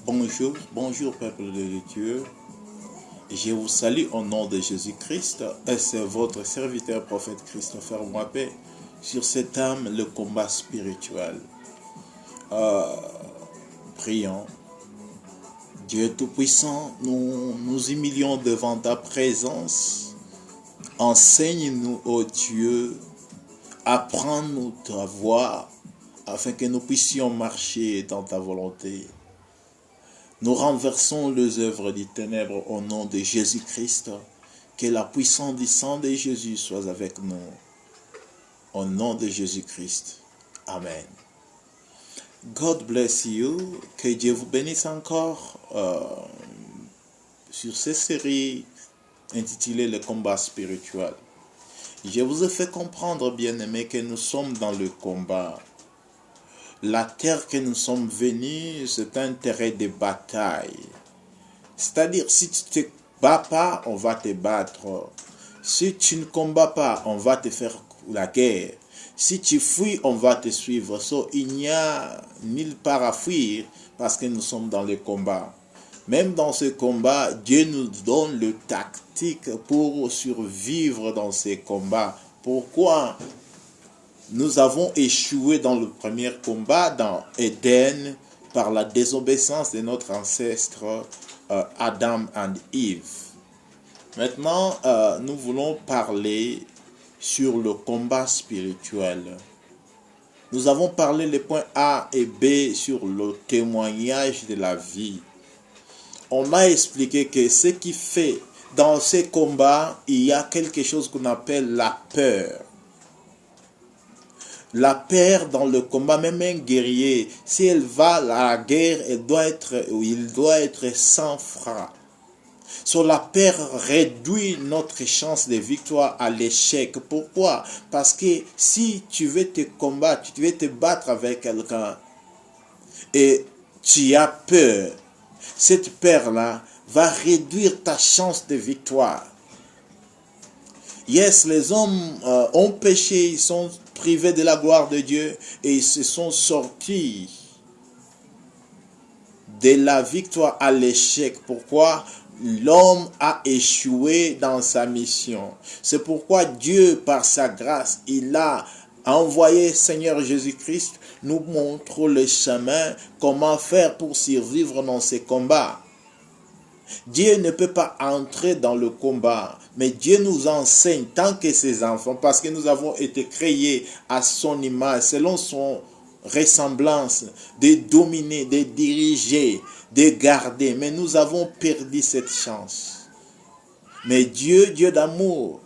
Bonjour, bonjour peuple de Dieu. Je vous salue au nom de Jésus-Christ et c'est votre serviteur prophète Christopher Mwapé sur cette âme, le combat spirituel. Prions. Dieu Tout-Puissant, nous nous humilions devant ta présence. Enseigne-nous, ô Dieu, apprends-nous ta voie afin que nous puissions marcher dans ta volonté. Nous renversons les œuvres des ténèbres au nom de Jésus-Christ. Que la puissance du sang de Jésus soit avec nous. Au nom de Jésus-Christ. Amen. God bless you. Que Dieu vous bénisse encore sur cette série intitulée Le combat spirituel. Je vous ai fait comprendre, bien-aimés, que nous sommes dans le combat. La terre que nous sommes venus, c'est un terrain de bataille. C'est-à-dire, si tu ne te bats pas, on va te battre. Si tu ne combats pas, on va te faire la guerre. Si tu fuis, on va te suivre. Il n'y a nulle part à fuir parce que nous sommes dans le combat. Même dans ce combat, Dieu nous donne le tactique pour survivre dans ces combats. Pourquoi ? Nous avons échoué dans le premier combat dans Éden par la désobéissance de notre ancestre Adam et Ève. Maintenant, nous voulons parler sur le combat spirituel. Nous avons parlé les points A et B sur le témoignage de la vie. On a expliqué que ce qui fait dans ces combats, il y a quelque chose qu'on appelle la peur. La peur dans le combat, même un guerrier, si elle va à la guerre, il doit être sans frein. La peur réduit notre chance de victoire à l'échec. Pourquoi? Parce que si tu veux te combattre, tu veux te battre avec quelqu'un et tu as peur, cette peur-là va réduire ta chance de victoire. Yes, les hommes ont péché, ils sont privés de la gloire de Dieu et ils se sont sortis de la victoire à l'échec. Pourquoi? L'homme a échoué dans sa mission. C'est pourquoi Dieu, par sa grâce, il a envoyé Seigneur Jésus-Christ nous montre le chemin, comment faire pour survivre dans ces combats. Dieu ne peut pas entrer dans le combat, mais Dieu nous enseigne tant que ses enfants, parce que nous avons été créés à son image, selon son ressemblance, de dominer, de diriger, de garder. Mais nous avons perdu cette chance. Mais Dieu, Dieu d'amour,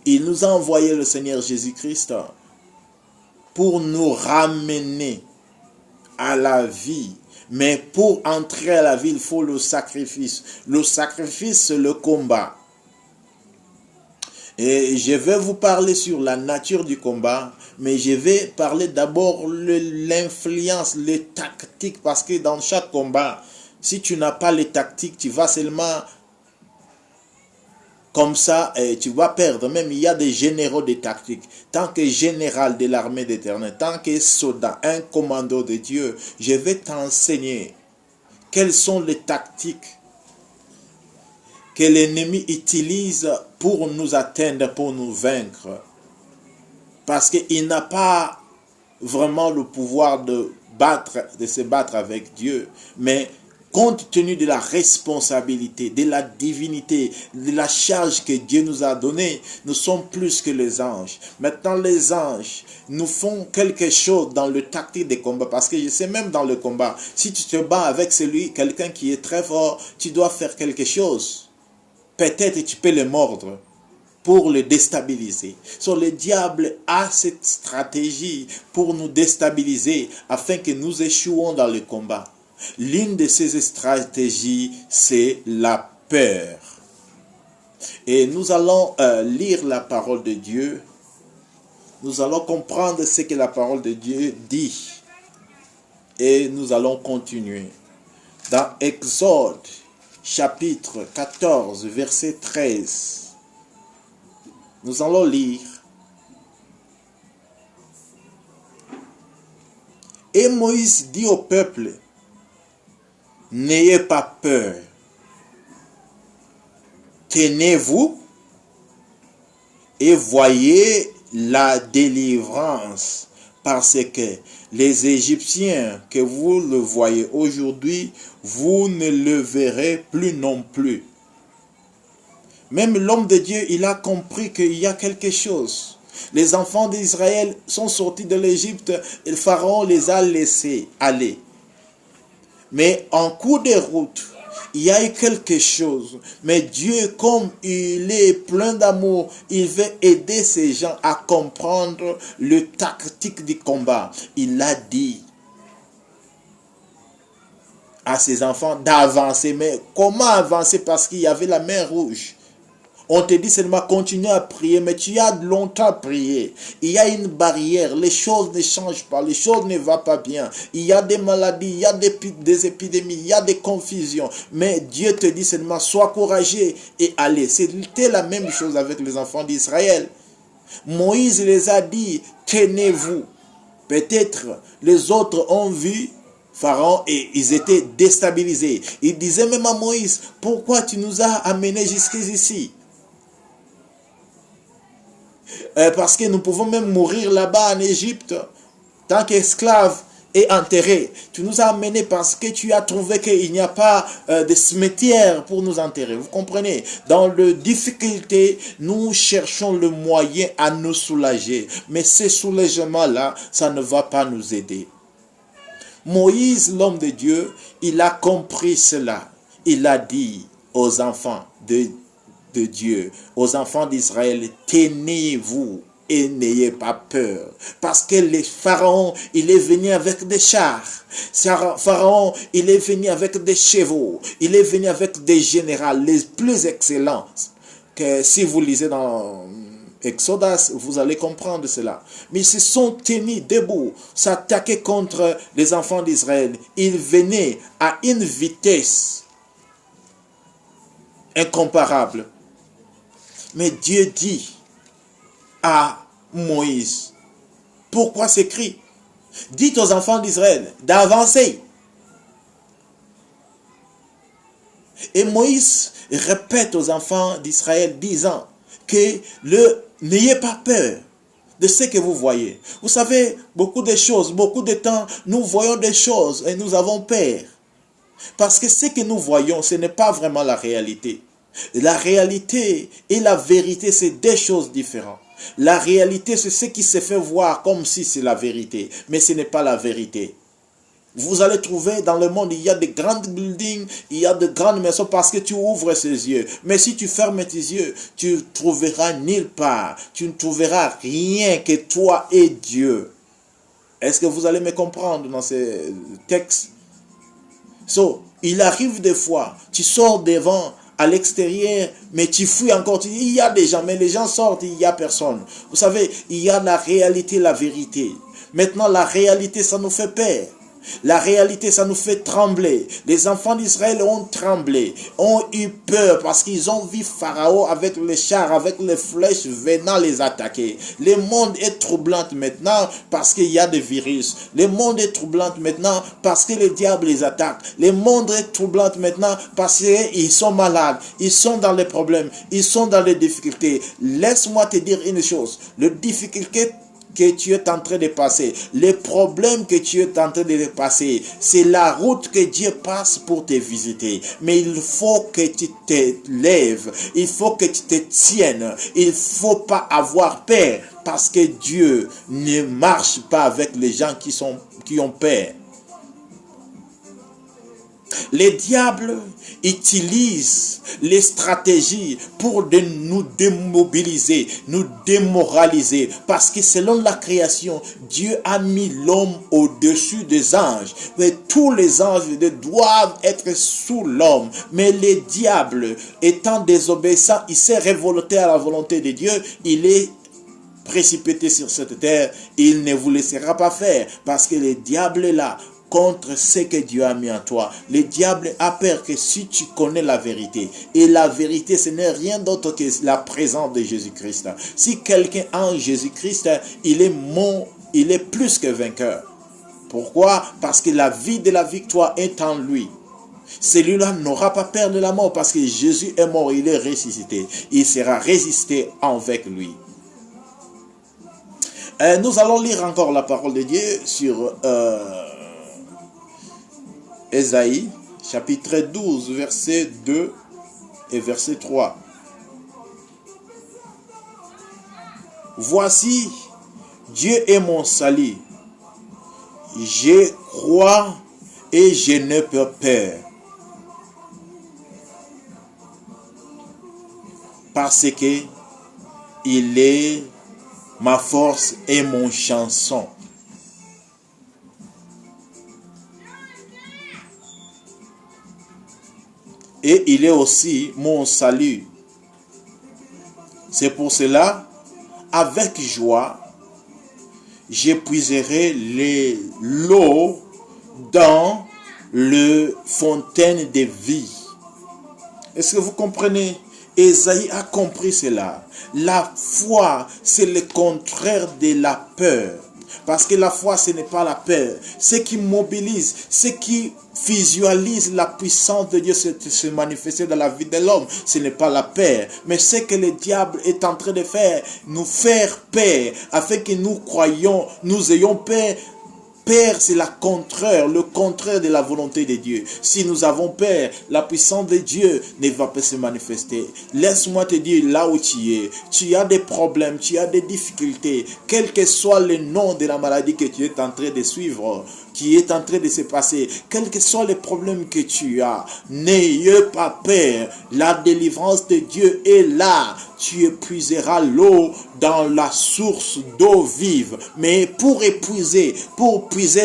il nous a envoyé le Seigneur Jésus-Christ pour nous ramener à la vie. Mais pour entrer à la vie, il faut le sacrifice. Le sacrifice, c'est le combat. Et je vais vous parler sur la nature du combat, mais je vais parler d'abord de l'influence, les tactiques, parce que dans chaque combat, si tu n'as pas les tactiques, tu vas seulement comme ça, tu vas perdre. Même il y a des généraux de tactiques. Tant que général de l'armée d'Éternel, tant que soldat, un commando de Dieu, je vais t'enseigner quelles sont les tactiques que l'ennemi utilise pour nous atteindre, pour nous vaincre. Parce qu'il n'a pas vraiment le pouvoir de se battre avec Dieu, mais compte tenu de la responsabilité, de la divinité, de la charge que Dieu nous a donnée, nous sommes plus que les anges. Maintenant, les anges nous font quelque chose dans le tactique des combats. Parce que je sais, même dans le combat, si tu te bats avec quelqu'un qui est très fort, tu dois faire quelque chose. Peut-être tu peux le mordre pour le déstabiliser. Le diable a cette stratégie pour nous déstabiliser afin que nous échouons dans le combat. L'une de ces stratégies, c'est la peur. Et nous allons lire la parole de Dieu. Nous allons comprendre ce que la parole de Dieu dit. Et nous allons continuer. Dans Exode, chapitre 14, verset 13, nous allons lire. Et Moïse dit au peuple, N'ayez pas peur. Tenez-vous et voyez la délivrance, parce que les Égyptiens que vous le voyez aujourd'hui, vous ne le verrez plus non plus. Même l'homme de Dieu, il a compris qu'il y a quelque chose. Les enfants d'Israël sont sortis de l'Égypte et le Pharaon les a laissés aller. Mais en cours de route, il y a eu quelque chose. Mais Dieu, comme il est plein d'amour, il veut aider ces gens à comprendre le tactique du combat. Il a dit à ses enfants d'avancer. Mais comment avancer? Parce qu'il y avait la mer rouge. On te dit seulement continue à prier, mais tu as longtemps prié. Il y a une barrière, les choses ne changent pas, les choses ne vont pas bien. Il y a des maladies, il y a des épidémies, il y a des confusions. Mais Dieu te dit seulement sois courageux et allez. C'était la même chose avec les enfants d'Israël. Moïse les a dit tenez-vous. Peut-être les autres ont vu Pharaon et ils étaient déstabilisés. Ils disaient même à Moïse, pourquoi tu nous as amenés jusqu'ici? Parce que nous pouvons même mourir là-bas en Égypte, tant qu'esclaves et enterrés. Tu nous as amenés parce que tu as trouvé qu'il n'y a pas de cimetière pour nous enterrer. Vous comprenez? Dans les difficultés, nous cherchons le moyen à nous soulager. Mais ce soulagement-là, ça ne va pas nous aider. Moïse, l'homme de Dieu, il a compris cela. Il a dit aux enfants de Dieu, aux enfants d'Israël, tenez-vous et n'ayez pas peur. Parce que le Pharaon, il est venu avec des chars. Pharaon, il est venu avec des chevaux. Il est venu avec des généraux les plus excellents. Que si vous lisez dans Exodus, vous allez comprendre cela. Mais ils se sont tenus debout, s'attaquer contre les enfants d'Israël. Ils venaient à une vitesse incomparable. Mais Dieu dit à Moïse, pourquoi ces cris? Dites aux enfants d'Israël d'avancer. Et Moïse répète aux enfants d'Israël disant que n'ayez pas peur de ce que vous voyez. Vous savez, beaucoup de choses, beaucoup de temps, nous voyons des choses et nous avons peur. Parce que ce que nous voyons, ce n'est pas vraiment la réalité. La réalité et la vérité, c'est deux choses différentes. La réalité, c'est ce qui se fait voir comme si c'est la vérité, mais ce n'est pas la vérité. Vous allez trouver dans le monde, il y a de grandes buildings, il y a de grandes maisons parce que tu ouvres ses yeux. Mais si tu fermes tes yeux, tu ne trouveras nulle part. Tu ne trouveras rien que toi et Dieu. Est-ce que vous allez me comprendre dans ce texte? Il arrive des fois, tu sors devant à l'extérieur, mais tu fuis encore. Tu dis, il y a des gens, mais les gens sortent, il n'y a personne. Vous savez, il y a la réalité, la vérité. Maintenant, la réalité, ça nous fait peur. La réalité, ça nous fait trembler. Les enfants d'Israël ont tremblé, ont eu peur parce qu'ils ont vu Pharaon avec les chars, avec les flèches venant les attaquer. Le monde est troublant maintenant parce qu'il y a des virus. Le monde est troublant maintenant parce que le diable les attaque. Le monde est troublant maintenant parce qu'ils sont malades. Ils sont dans les problèmes. Ils sont dans les difficultés. Laisse-moi te dire une chose. Les difficultés que tu es en train de passer, les problèmes que tu es en train de passer, c'est la route que Dieu passe pour te visiter. Mais il faut que tu te lèves, il faut que tu te tiennes, il ne faut pas avoir peur, parce que Dieu ne marche pas avec les gens qui ont peur. Les diables utilisent les stratégies pour nous démobiliser, nous démoraliser. Parce que selon la création, Dieu a mis l'homme au-dessus des anges. Mais tous les anges doivent être sous l'homme. Mais les diables, étant désobéissants, il s'est révolté à la volonté de Dieu. Il est précipité sur cette terre. Il ne vous laissera pas faire. Parce que le diable est là contre ce que Dieu a mis en toi. Le diable a peur que si tu connais la vérité, et la vérité ce n'est rien d'autre que la présence de Jésus-Christ. Si quelqu'un a en Jésus-Christ, il est plus que vainqueur. Pourquoi? Parce que la vie de la victoire est en lui. Celui-là n'aura pas peur de la mort parce que Jésus est mort, il est ressuscité. Il sera résisté avec lui. Nous allons lire encore la parole de Dieu sur Ésaïe, chapitre 12, verset 2 et verset 3. Voici, Dieu est mon salut. Je crois et je n'ai pas peur. Parce que il est ma force et mon chanson. Et il est aussi mon salut. C'est pour cela, avec joie, j'épuiserai l'eau dans le fontaine de vie. Est-ce que vous comprenez? Ésaïe a compris cela. La foi, c'est le contraire de la peur. Parce que la foi, ce n'est pas la peur. Ce qui mobilise, ce qui visualise la puissance de Dieu se manifester dans la vie de l'homme, ce n'est pas la peur. Mais ce que le diable est en train de faire, nous faire peur, afin que nous croyions, nous ayons peur. Peur, c'est le contraire de la volonté de Dieu. Si nous avons peur, la puissance de Dieu ne va pas se manifester. Laisse-moi te dire, là où tu as des problèmes, tu as des difficultés, quel que soit le nom de la maladie que tu es en train de suivre, qui est en train de se passer, quels que soient les problèmes que tu as, n'ayez pas peur. La délivrance de Dieu est là. Tu épuiseras l'eau dans la source d'eau vive. Mais pour puiser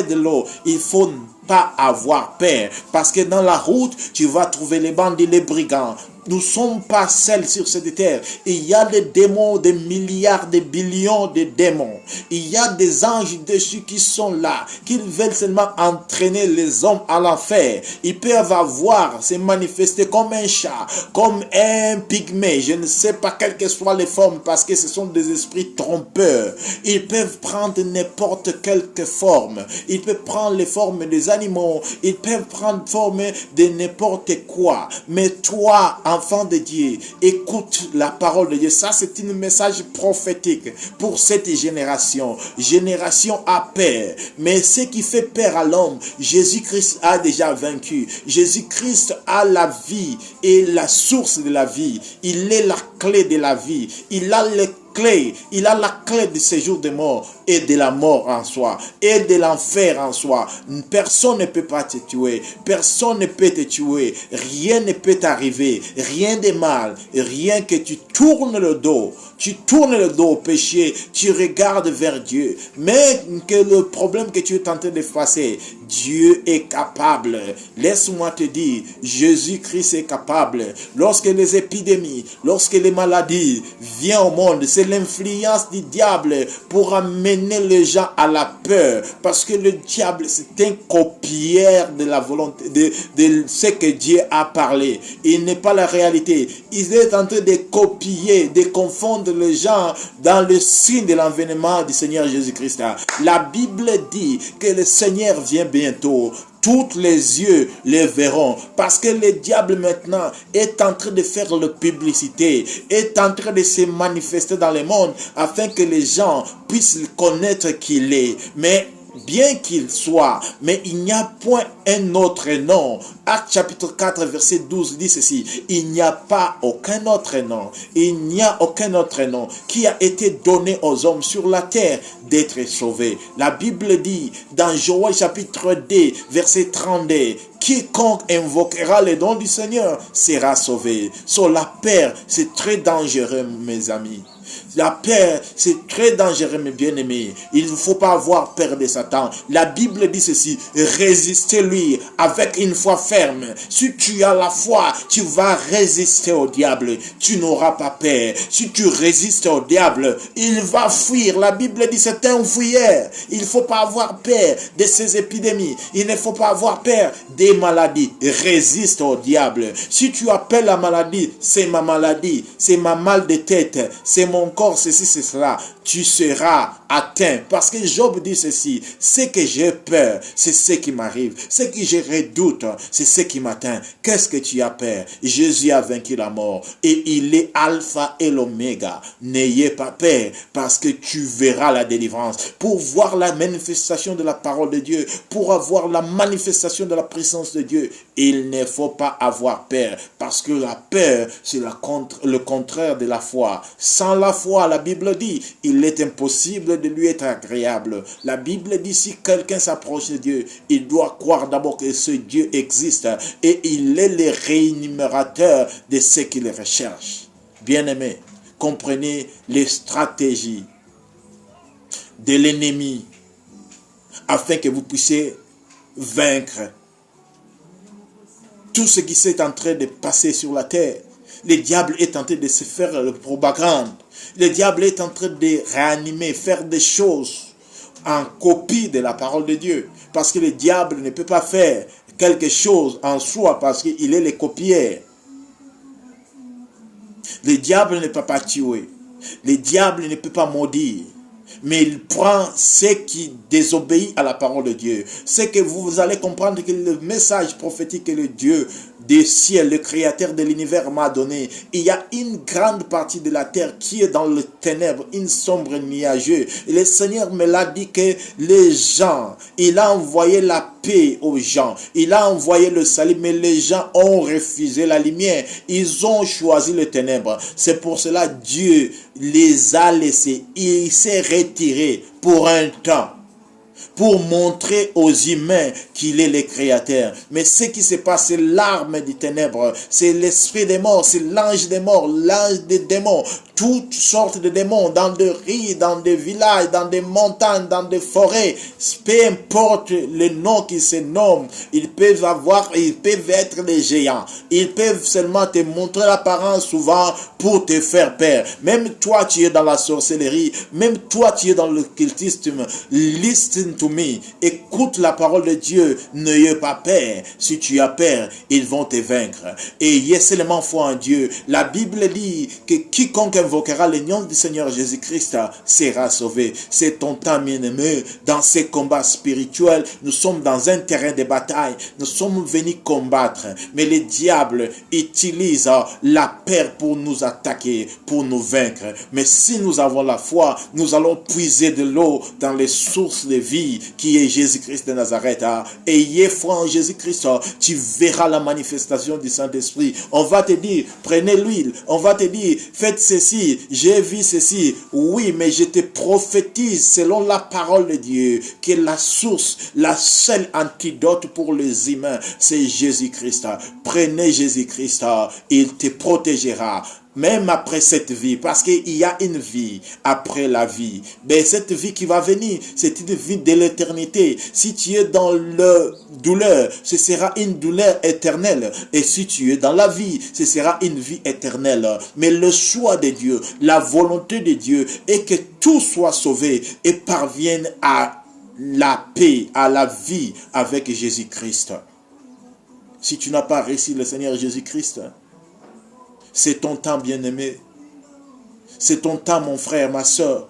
de l'eau, il faut pas avoir peur. Parce que dans la route, tu vas trouver les bandits, les brigands. Nous ne sommes pas seuls sur cette terre. Il y a des démons, des milliards, des billions de démons. Il y a des anges dessus qui sont là, qui veulent seulement entraîner les hommes à l'enfer. Ils peuvent se manifester comme un chat, comme un pygmée, je ne sais pas quelles que soient les formes, parce que ce sont des esprits trompeurs. Ils peuvent prendre n'importe quelle forme. Ils peuvent prendre les formes des animaux. Ils peuvent prendre forme de n'importe quoi. Mais toi, enfant de Dieu, écoute la parole de Dieu. Ça, c'est un message prophétique pour cette génération. Génération à peur. Mais ce qui fait peur à l'homme, Jésus-Christ a déjà vaincu. Jésus-Christ a la vie et la source de la vie. Il est la clé de la vie. Il a la clé du séjour de mort et de la mort en soi et de l'enfer en soi. Personne ne peut pas te tuer, personne ne peut te tuer, rien ne peut t'arriver, rien de mal, rien que tu tournes le dos au péché, tu regardes vers Dieu. Mais que le problème que tu es en train de passer, Dieu est capable. Laisse-moi te dire, Jésus-Christ est capable. Lorsque les épidémies, lorsque les maladies viennent au monde, c'est l'influence du diable pour amener les gens à la peur. Parce que le diable, c'est un copieur de la volonté, de ce que Dieu a parlé. Il n'est pas la réalité. Il est en train de copier, de confondre les gens dans le signe de l'avènement du Seigneur Jésus-Christ. La Bible dit que le Seigneur vient bientôt. Tous les yeux les verront. Parce que le diable maintenant est en train de faire la publicité, est en train de se manifester dans le monde afin que les gens puissent connaître qu'il est. Mais bien qu'il soit, mais il n'y a point un autre nom. Acte chapitre 4 verset 12 dit ceci: il n'y a pas aucun autre nom, il n'y a aucun autre nom qui a été donné aux hommes sur la terre d'être sauvés. La Bible dit dans Joël chapitre 2 verset 32: quiconque invoquera le nom du Seigneur sera sauvé. Sur la peur, c'est très dangereux, mes amis. La peur, c'est très dangereux, mes bien-aimés. Il ne faut pas avoir peur de Satan. La Bible dit ceci: résistez-lui avec une foi ferme. Si tu as la foi, tu vas résister au diable. Tu n'auras pas peur. Si tu résistes au diable, il va fuir. La Bible dit c'est un fuyeur. Il ne faut pas avoir peur de ces épidémies. Il ne faut pas avoir peur des maladies. Résiste au diable. Si tu appelles la maladie, c'est ma maladie, c'est ma mal de tête, c'est mon corps encore ceci, c'est cela, tu seras atteint. Parce que Job dit ceci, c'est que j'ai peur, c'est ce qui m'arrive. Ce que je redoute, c'est ce qui m'atteint. Qu'est-ce que tu as peur? Jésus a vaincu la mort et il est alpha et l'oméga. N'ayez pas peur parce que tu verras la délivrance. Pour voir la manifestation de la parole de Dieu, pour avoir la manifestation de la présence de Dieu, il ne faut pas avoir peur parce que la peur, c'est le contraire de la foi. Sans la foi, la Bible dit, il est impossible de lui être agréable. La Bible dit, si quelqu'un s'approche de Dieu, il doit croire d'abord que ce Dieu existe et il est le rémunérateur de ceux qui le recherchent. Bien-aimés, comprenez les stratégies de l'ennemi afin que vous puissiez vaincre tout ce qui s'est en train de passer sur la terre. Le diable est en train de se faire le propagande. Le diable est en train de réanimer, faire des choses en copie de la parole de Dieu. Parce que le diable ne peut pas faire quelque chose en soi parce qu'il est le copieur. Le diable ne peut pas tuer. Le diable ne peut pas maudire. Mais il prend ce qui désobéit à la parole de Dieu. C'est que vous allez comprendre que le message prophétique que le Dieu des ciels, le créateur de l'univers m'a donné. Il y a une grande partie de la terre qui est dans le ténèbre, une sombre nuageux. Et le Seigneur me l'a dit que les gens, il a envoyé la paix aux gens. Il a envoyé le salut, mais les gens ont refusé la lumière. Ils ont choisi le ténèbre. C'est pour cela Dieu les a laissés. Il s'est retiré pour un temps, pour montrer aux humains qu'il est le créateur. Mais ce qui se passe, c'est l'arme du ténèbre, c'est l'esprit des morts, c'est l'ange des morts, l'ange des démons, toutes sortes de démons, dans des riz, dans des villages, dans des montagnes, dans des forêts, peu importe le nom qu'ils se nomment, ils peuvent être des géants, ils peuvent seulement te montrer l'apparence souvent pour te faire peur. Même toi, tu es dans la sorcellerie, même toi, tu es dans le cultisme. Listen to me, écoute la parole de Dieu, n'ayez pas peur. Si tu as peur, ils vont te vaincre. Et ayez seulement foi en Dieu. La Bible dit que quiconque invoquera le nom du Seigneur Jésus-Christ sera sauvé. C'est ton temps, bien-aimé. Dans ces combats spirituels, nous sommes dans un terrain de bataille. Nous sommes venus combattre. Mais le diable utilise la peur pour nous attaquer, pour nous vaincre. Mais si nous avons la foi, nous allons puiser de l'eau dans les sources de vie qui est Jésus-Christ de Nazareth. Ayez foi en Jésus-Christ, tu verras la manifestation du Saint-Esprit. On va te dire, prenez l'huile. On va te dire, faites ceci, j'ai vu ceci. Oui, mais je te prophétise selon la parole de Dieu que la source, la seule antidote pour les humains, c'est Jésus-Christ. Prenez Jésus-Christ, il te protégera. Même après cette vie, parce qu'il y a une vie après la vie. Mais cette vie qui va venir, c'est une vie de l'éternité. Si tu es dans la douleur, ce sera une douleur éternelle. Et si tu es dans la vie, ce sera une vie éternelle. Mais le choix de Dieu, la volonté de Dieu est que tout soit sauvé et parvienne à la paix, à la vie avec Jésus-Christ. Si tu n'as pas reçu le Seigneur Jésus-Christ, c'est ton temps, bien-aimé. C'est ton temps, mon frère, ma soeur.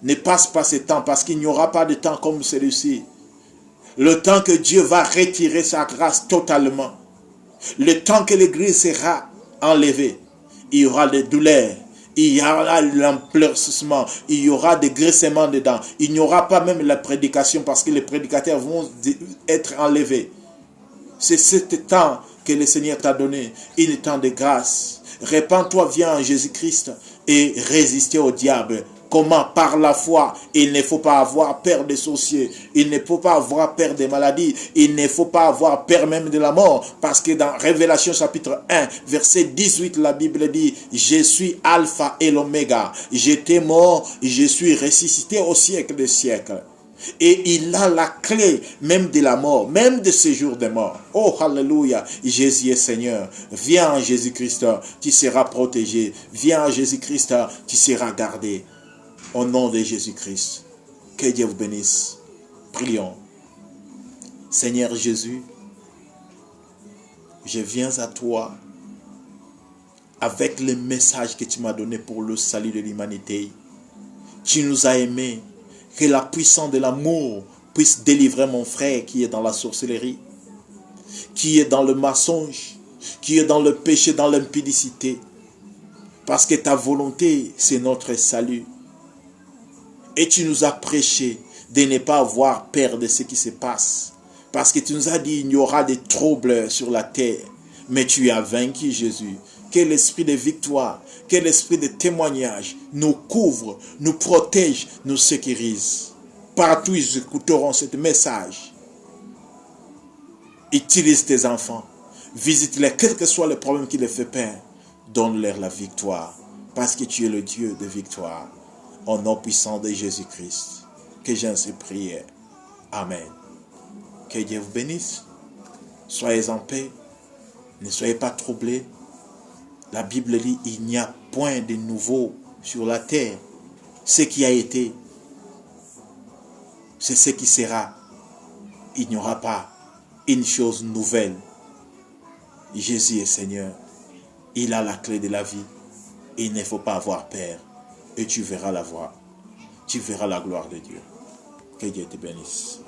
Ne passe pas ce temps parce qu'il n'y aura pas de temps comme celui-ci. Le temps que Dieu va retirer sa grâce totalement. Le temps que l'église sera enlevée. Il y aura des douleurs. Il y aura l'emplacement. Il y aura des graissements dedans. Il n'y aura pas même la prédication parce que les prédicateurs vont être enlevés. C'est ce temps que le Seigneur t'a donné. Il est temps de grâce. Répands-toi, viens en Jésus-Christ et résister au diable. Comment? Par la foi. Il ne faut pas avoir peur des sorciers. Il ne faut pas avoir peur des maladies. Il ne faut pas avoir peur même de la mort. Parce que dans Révélation chapitre 1, verset 18, la Bible dit, je suis alpha et l'oméga. J'étais mort, je suis ressuscité au siècle des siècles. Et il a la clé même de la mort, même de ce jour de mort. Oh, alléluia, Jésus est Seigneur. Viens en Jésus-Christ, tu seras protégé. Viens en Jésus-Christ, tu seras gardé. Au nom de Jésus-Christ, que Dieu vous bénisse. Prions. Seigneur Jésus, je viens à toi avec le message que tu m'as donné pour le salut de l'humanité. Tu nous as aimés. Que la puissance de l'amour puisse délivrer mon frère qui est dans la sorcellerie, qui est dans le mensonge, qui est dans le péché, dans l'impudicité. Parce que ta volonté, c'est notre salut. Et tu nous as prêché de ne pas avoir peur de ce qui se passe. Parce que tu nous as dit, il y aura des troubles sur la terre. Mais tu as vaincu Jésus. Que l'esprit de victoire, que l'esprit de témoignage nous couvre, nous protège, nous sécurise. Partout ils écouteront ce message. Utilise tes enfants. Visite-les, quel que soit le problème qui les fait peur. Donne-leur la victoire. Parce que tu es le Dieu de victoire. Au nom puissant de Jésus-Christ. Que j'ai ainsi prié. Amen. Que Dieu vous bénisse. Soyez en paix. Ne soyez pas troublés. La Bible dit, il n'y a point de nouveau sur la terre. Ce qui a été, c'est ce qui sera. Il n'y aura pas une chose nouvelle. Jésus est Seigneur. Il a la clé de la vie. Il ne faut pas avoir peur. Et tu verras la voie. Tu verras la gloire de Dieu. Que Dieu te bénisse.